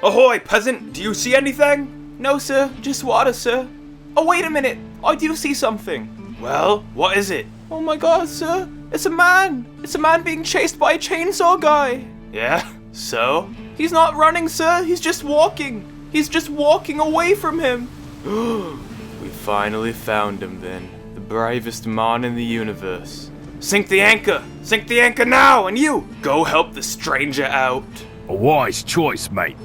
Ahoy, peasant! Do you see anything? No, sir. Just water, sir. Oh, wait a minute. I do see something. Well, what is it? Oh my god, sir. It's a man. It's a man being chased by a chainsaw guy. Yeah? So? He's not running, sir. He's just walking. He's just walking away from him. We finally found him then. The bravest man in the universe. Sink the anchor! Sink the anchor now! And you, go help the stranger out. A wise choice, mate.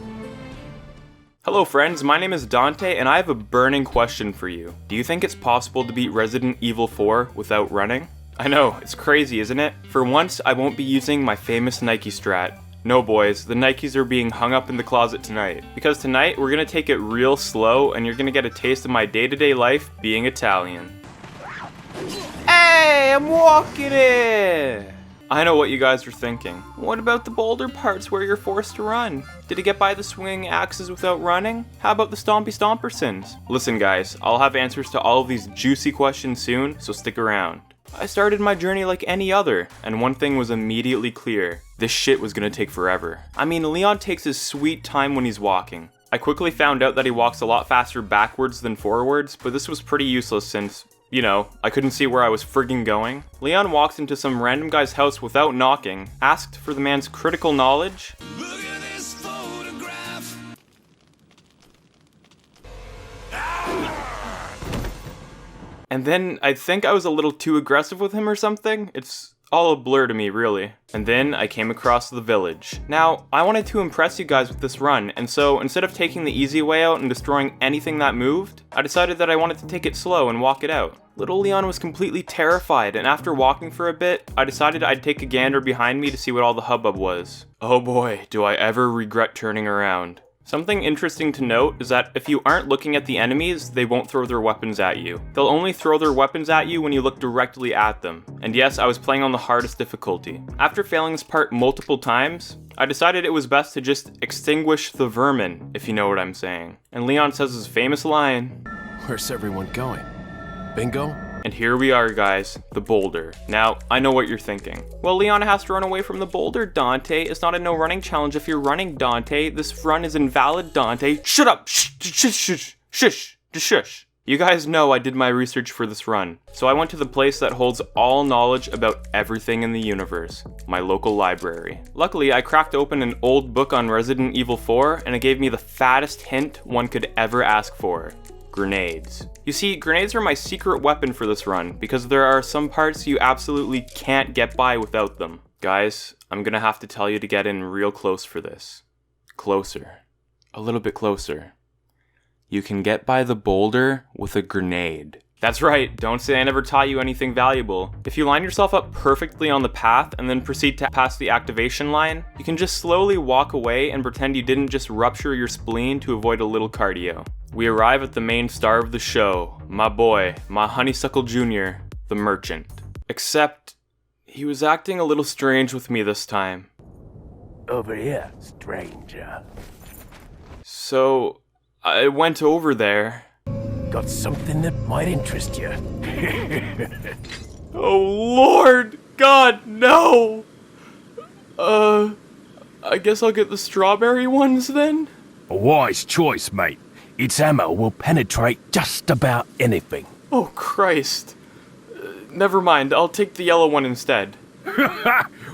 Hello friends, my name is Dante and I have a burning question for you. Do you think it's possible to beat Resident Evil 4 without running? I know, it's crazy, isn't it? For once, I won't be using my famous Nike strat. No boys, the Nikes are being hung up in the closet tonight. Because tonight, we're gonna take it real slow and you're gonna get a taste of my day-to-day life being Italian. Hey, I'm walking it! I know what you guys are thinking. What about the boulder parts where you're forced to run? Did he get by the swinging axes without running? How about the stompy stompersons? Listen guys, I'll have answers to all of these juicy questions soon, so stick around. I started my journey like any other, and one thing was immediately clear. This shit was gonna take forever. I mean, Leon takes his sweet time when he's walking. I quickly found out that he walks a lot faster backwards than forwards, but this was pretty useless since, you know, I couldn't see where I was friggin' going. Leon walks into some random guy's house without knocking, asked for the man's critical knowledge. Look at this photograph. And then I think I was a little too aggressive with him or something. It's all a blur to me, really. And then I came across the village. Now, I wanted to impress you guys with this run, and so instead of taking the easy way out and destroying anything that moved, I decided that I wanted to take it slow and walk it out. Little Leon was completely terrified, and after walking for a bit, I decided I'd take a gander behind me to see what all the hubbub was. Oh boy, do I ever regret turning around. Something interesting to note is that if you aren't looking at the enemies, they won't throw their weapons at you. They'll only throw their weapons at you when you look directly at them. And yes, I was playing on the hardest difficulty. After failing this part multiple times, I decided it was best to just extinguish the vermin, if you know what I'm saying. And Leon says his famous line, "Where's everyone going? Bingo?" And here we are guys, the boulder. Now, I know what you're thinking. Well, Leon has to run away from the boulder, Dante. It's not a no running challenge if you're running, Dante. This run is invalid, Dante. Shut up! Shh! Shush! Shush! Shush! You guys know I did my research for this run. So I went to the place that holds all knowledge about everything in the universe. My local library. Luckily, I cracked open an old book on Resident Evil 4 and it gave me the fattest hint one could ever ask for. Grenades. You see, grenades are my secret weapon for this run, because there are some parts you absolutely can't get by without them. Guys, I'm gonna have to tell you to get in real close for this. Closer. A little bit closer. You can get by the boulder with a grenade. That's right, don't say I never taught you anything valuable. If you line yourself up perfectly on the path and then proceed to pass the activation line, you can just slowly walk away and pretend you didn't just rupture your spleen to avoid a little cardio. We arrive at the main star of the show, my boy, my honeysuckle junior, the merchant. Except, he was acting a little strange with me this time. Over here, stranger. So, I went over there. Got something that might interest you. Oh Lord! God, no! I guess I'll get the strawberry ones then? A wise choice, mate. Its ammo will penetrate just about anything. Oh Christ. Never mind, I'll take the yellow one instead.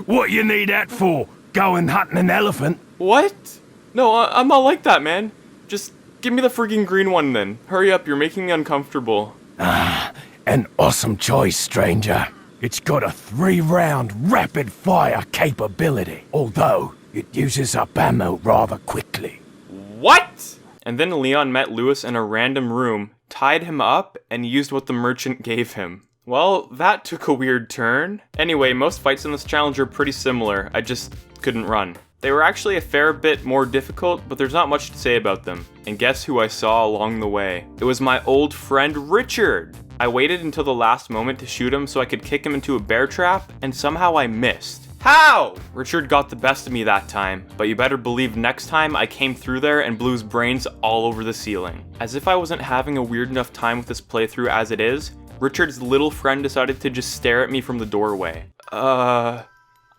What you need that for? Going hunting an elephant? What? No, I'm not like that, man. Just give me the friggin' green one then. Hurry up, you're making me uncomfortable. An awesome choice, stranger. It's got a 3-round rapid-fire capability, although it uses up ammo rather quickly. What? And then Leon met Lewis in a random room, tied him up, and used what the merchant gave him. Well, that took a weird turn. Anyway, most fights in this challenge are pretty similar, I just couldn't run. They were actually a fair bit more difficult, but there's not much to say about them. And guess who I saw along the way? It was my old friend Richard! I waited until the last moment to shoot him so I could kick him into a bear trap, and somehow I missed. How? Richard got the best of me that time, but you better believe next time I came through there and blew his brains all over the ceiling. As if I wasn't having a weird enough time with this playthrough as it is, Richard's little friend decided to just stare at me from the doorway.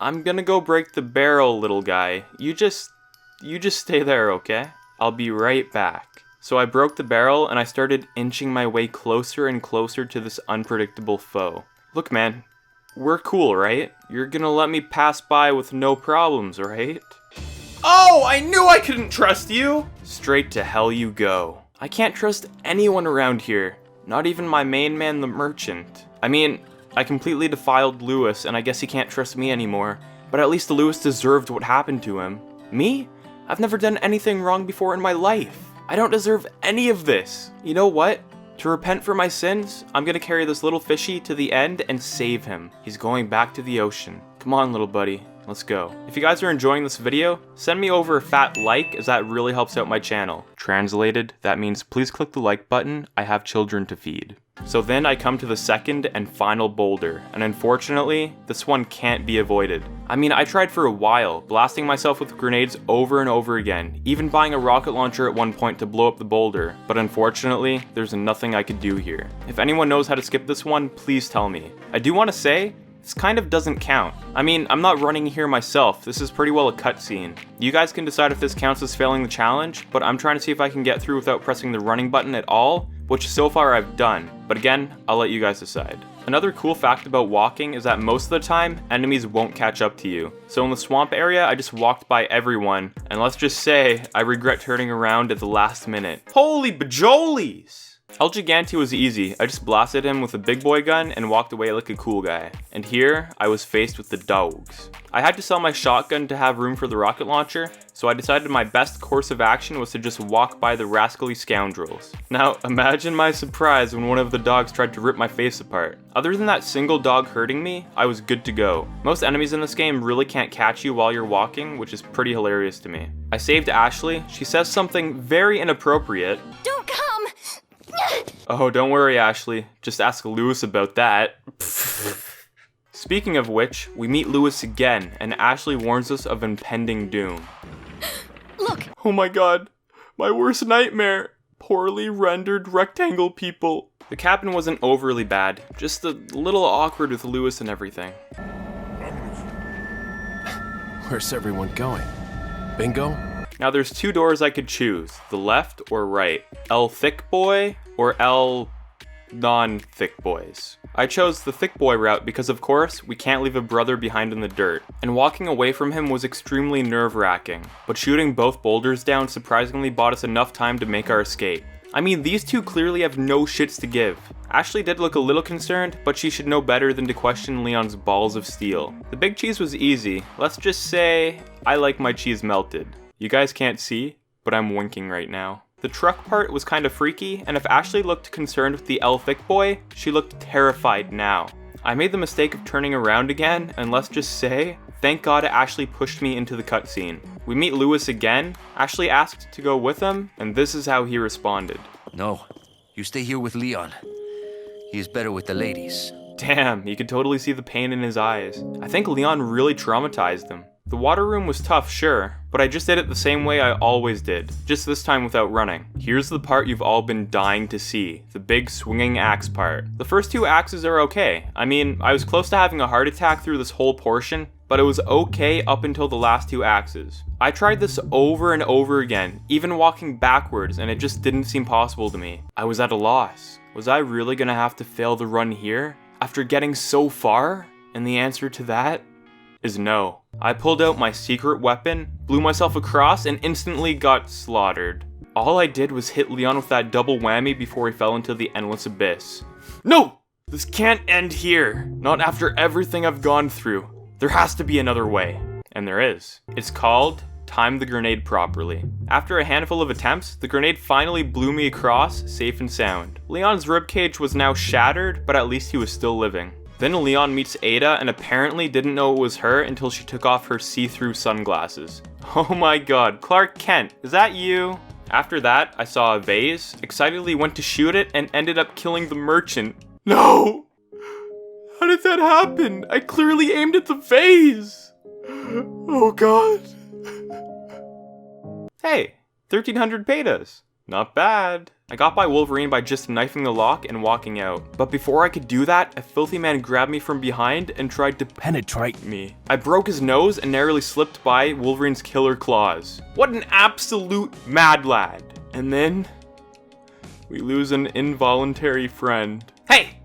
I'm gonna go break the barrel, little guy. You just You just stay there, okay? I'll be right back. So I broke the barrel and I started inching my way closer and closer to this unpredictable foe. Look, man, we're cool, right? You're gonna let me pass by with no problems, right? Oh, I knew I couldn't trust you! Straight to hell you go. I can't trust anyone around here, not even my main man, the merchant. I mean, I completely defiled Lewis, and I guess he can't trust me anymore, but at least Lewis deserved what happened to him. Me? I've never done anything wrong before in my life. I don't deserve any of this. You know what? To repent for my sins, I'm gonna carry this little fishy to the end and save him. He's going back to the ocean. Come on, little buddy. Let's go. If you guys are enjoying this video, send me over a fat like, as that really helps out my channel. Translated, that means please click the like button, I have children to feed. So then I come to the second and final boulder, and unfortunately, this one can't be avoided. I mean, I tried for a while, blasting myself with grenades over and over again, even buying a rocket launcher at one point to blow up the boulder, but unfortunately, there's nothing I could do here. If anyone knows how to skip this one, please tell me. I do want to say, this kind of doesn't count. I mean, I'm not running here myself, this is pretty well a cutscene. You guys can decide if this counts as failing the challenge, but I'm trying to see if I can get through without pressing the running button at all, which so far I've done, but again, I'll let you guys decide. Another cool fact about walking is that most of the time, enemies won't catch up to you. So in the swamp area, I just walked by everyone, and let's just say, I regret turning around at the last minute. Holy bajolies! El Gigante was easy, I just blasted him with a big boy gun and walked away like a cool guy. And here, I was faced with the dogs. I had to sell my shotgun to have room for the rocket launcher, so I decided my best course of action was to just walk by the rascally scoundrels. Now, imagine my surprise when one of the dogs tried to rip my face apart. Other than that single dog hurting me, I was good to go. Most enemies in this game really can't catch you while you're walking, which is pretty hilarious to me. I saved Ashley, she says something very inappropriate. Don't come! Oh, don't worry, Ashley. Just ask Lewis about that. Speaking of which, we meet Lewis again, and Ashley warns us of impending doom. Look! Oh my god, my worst nightmare. Poorly rendered rectangle people. The cabin wasn't overly bad, just a little awkward with Lewis and everything. Where's everyone going? Bingo? Now there's two doors I could choose, the left or right. Thicc Bois or non-Thicc Bois. I chose the Thicc Bois route because of course, we can't leave a brother behind in the dirt. And walking away from him was extremely nerve-wracking, but shooting both boulders down surprisingly bought us enough time to make our escape. I mean, these two clearly have no shits to give. Ashley did look a little concerned, but she should know better than to question Leon's balls of steel. The big cheese was easy. Let's just say, I like my cheese melted. You guys can't see, but I'm winking right now. The truck part was kind of freaky, and if Ashley looked concerned with the Thicc Bois, she looked terrified now. I made the mistake of turning around again, and let's just say, thank God Ashley pushed me into the cutscene. We meet Lewis again, Ashley asked to go with him, and this is how he responded. No, you stay here with Leon. He is better with the ladies. Damn, you could totally see the pain in his eyes. I think Leon really traumatized him. The water room was tough, sure, but I just did it the same way I always did, just this time without running. Here's the part you've all been dying to see, the big swinging axe part. The first two axes are okay. I mean, I was close to having a heart attack through this whole portion, but it was okay up until the last two axes. I tried this over and over again, even walking backwards, and it just didn't seem possible to me. I was at a loss. Was I really gonna have to fail the run here? After getting so far? And the answer to that is no. I pulled out my secret weapon, blew myself across, and instantly got slaughtered. All I did was hit Leon with that double whammy before he fell into the endless abyss. No! This can't end here. Not after everything I've gone through. There has to be another way. And there is. It's called Time the Grenade Properly. After a handful of attempts, the grenade finally blew me across, safe and sound. Leon's ribcage was now shattered, but at least he was still living. Then Leon meets Ada and apparently didn't know it was her until she took off her see-through sunglasses. Oh my god, Clark Kent, is that you? After that, I saw a vase, excitedly went to shoot it, and ended up killing the merchant. No! How did that happen? I clearly aimed at the vase! Oh god. Hey, 1300 betas. Not bad. I got by Wolverine by just knifing the lock and walking out. But before I could do that, a filthy man grabbed me from behind and tried to penetrate me. I broke his nose and narrowly slipped by Wolverine's killer claws. What an absolute mad lad. And then we lose an involuntary friend. Hey!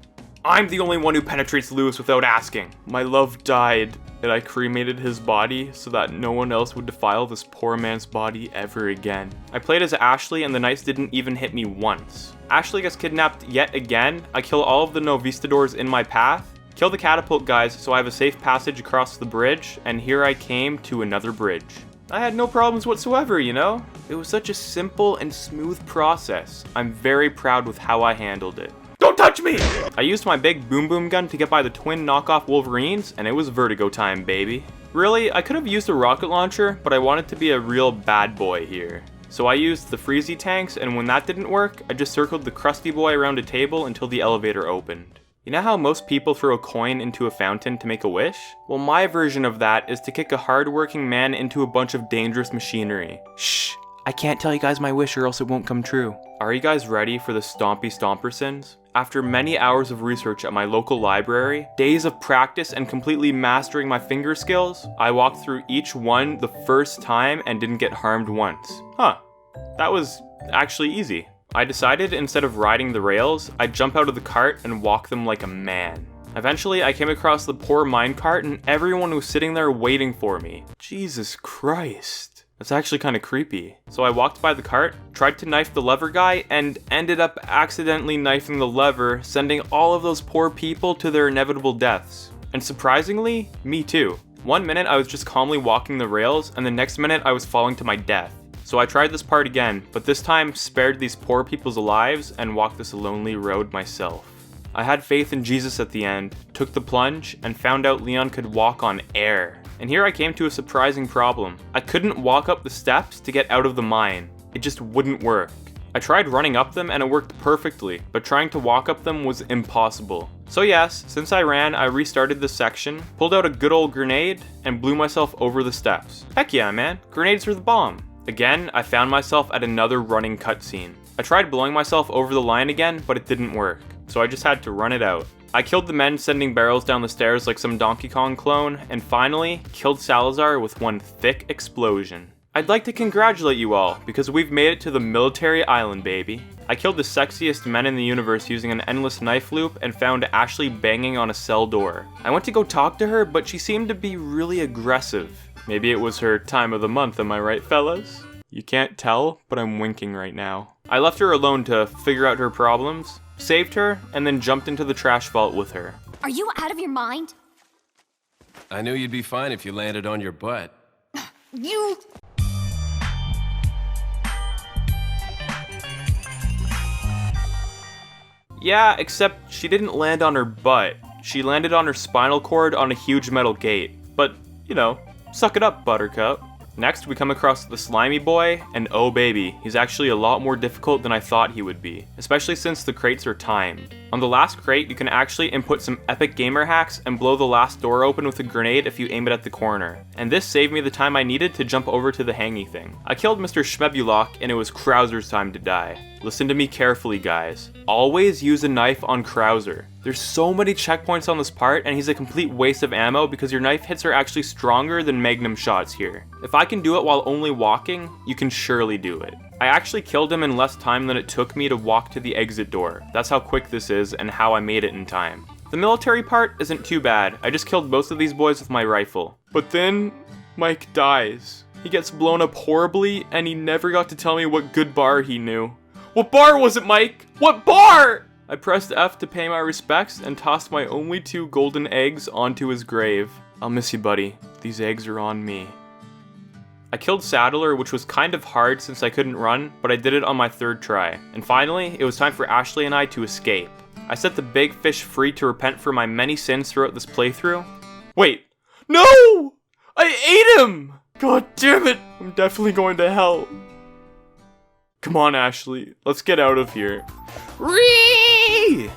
I'm the only one who penetrates Lewis without asking. My love died, and I cremated his body so that no one else would defile this poor man's body ever again. I played as Ashley and the knights didn't even hit me once. Ashley gets kidnapped yet again. I kill all of the Novistadors in my path, kill the catapult guys so I have a safe passage across the bridge, and here I came to another bridge. I had no problems whatsoever, you know? It was such a simple and smooth process. I'm very proud with how I handled it. Don't touch me! I used my big boom boom gun to get by the twin knockoff Wolverines, and it was vertigo time, baby. Really, I could have used a rocket launcher, but I wanted to be a real bad boy here. So I used the Freezy tanks, and when that didn't work, I just circled the Krusty Boy around a table until the elevator opened. You know how most people throw a coin into a fountain to make a wish? Well, my version of that is to kick a hard-working man into a bunch of dangerous machinery. Shh, I can't tell you guys my wish or else it won't come true. Are you guys ready for the Stompy Stompersons? After many hours of research at my local library, days of practice, and completely mastering my finger skills, I walked through each one the first time and didn't get harmed once. Huh, that was actually easy. I decided instead of riding the rails, I'd jump out of the cart and walk them like a man. Eventually, I came across the poor minecart and everyone was sitting there waiting for me. Jesus Christ. That's actually kind of creepy. So I walked by the cart, tried to knife the lever guy, and ended up accidentally knifing the lever, sending all of those poor people to their inevitable deaths. And surprisingly, me too. 1 minute I was just calmly walking the rails, and the next minute I was falling to my death. So I tried this part again, but this time spared these poor people's lives and walked this lonely road myself. I had faith in Jesus at the end, took the plunge, and found out Leon could walk on air. And here I came to a surprising problem. I couldn't walk up the steps to get out of the mine. It just wouldn't work. I tried running up them and it worked perfectly, but trying to walk up them was impossible. So yes, since I ran, I restarted this section, pulled out a good old grenade, and blew myself over the steps. Heck yeah, man, grenades are the bomb. Again, I found myself at another running cutscene. I tried blowing myself over the line again, but it didn't work, so I just had to run it out. I killed the men sending barrels down the stairs like some Donkey Kong clone, and finally, killed Salazar with one thick explosion. I'd like to congratulate you all, because we've made it to the military island, baby. I killed the sexiest men in the universe using an endless knife loop and found Ashley banging on a cell door. I went to go talk to her, but she seemed to be really aggressive. Maybe it was her time of the month, am I right, fellas? You can't tell, but I'm winking right now. I left her alone to figure out her problems, saved her, and then jumped into the trash vault with her. Are you out of your mind? I knew you'd be fine if you landed on your butt. You... Yeah, except she didn't land on her butt. She landed on her spinal cord on a huge metal gate. But, you know, suck it up, Buttercup. Next, we come across the slimy boy, and oh baby, he's actually a lot more difficult than I thought he would be, especially since the crates are timed. On the last crate, you can actually input some epic gamer hacks and blow the last door open with a grenade if you aim it at the corner. And this saved me the time I needed to jump over to the hangy thing. I killed Mr. Schmebulok, and it was Krauser's time to die. Listen to me carefully, guys. Always use a knife on Krauser. There's so many checkpoints on this part, and he's a complete waste of ammo because your knife hits are actually stronger than magnum shots here. If I can do it while only walking, you can surely do it. I actually killed him in less time than it took me to walk to the exit door. That's how quick this is and how I made it in time. The military part isn't too bad. I just killed most of these boys with my rifle. But then, Mike dies. He gets blown up horribly, and he never got to tell me what good bar he knew. What bar was it, Mike? What bar? I pressed F to pay my respects and tossed my only 2 golden eggs onto his grave. I'll miss you, buddy. These eggs are on me. I killed Saddler, which was kind of hard since I couldn't run, but I did it on my 3rd try. And finally, it was time for Ashley and I to escape. I set the big fish free to repent for my many sins throughout this playthrough. Wait, no! I ate him! God damn it! I'm definitely going to hell. Come on, Ashley. Let's get out of here. Ree!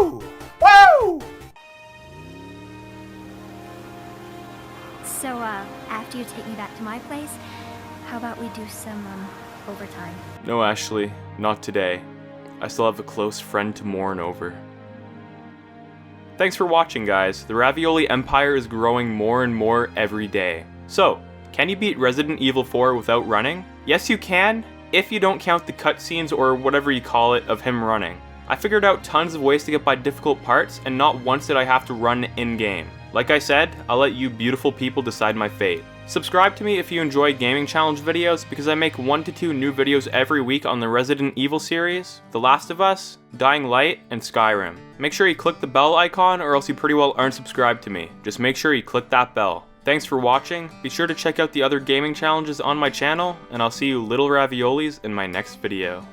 Woo! Woo! So, after you take me back to my place, how about we do some, overtime? No, Ashley. Not today. I still have a close friend to mourn over. Thanks for watching, guys. The Ravioli Empire is growing more and more every day. So, can you beat Resident Evil 4 without running? Yes, you can, if you don't count the cutscenes or whatever you call it of him running. I figured out tons of ways to get by difficult parts, and not once did I have to run in-game. Like I said, I'll let you beautiful people decide my fate. Subscribe to me if you enjoy gaming challenge videos, because I make 1 to 2 new videos every week on the Resident Evil series, The Last of Us, Dying Light, and Skyrim. Make sure you click the bell icon or else you pretty well aren't subscribed to me. Just make sure you click that bell. Thanks for watching, be sure to check out the other gaming challenges on my channel, and I'll see you little raviolis in my next video.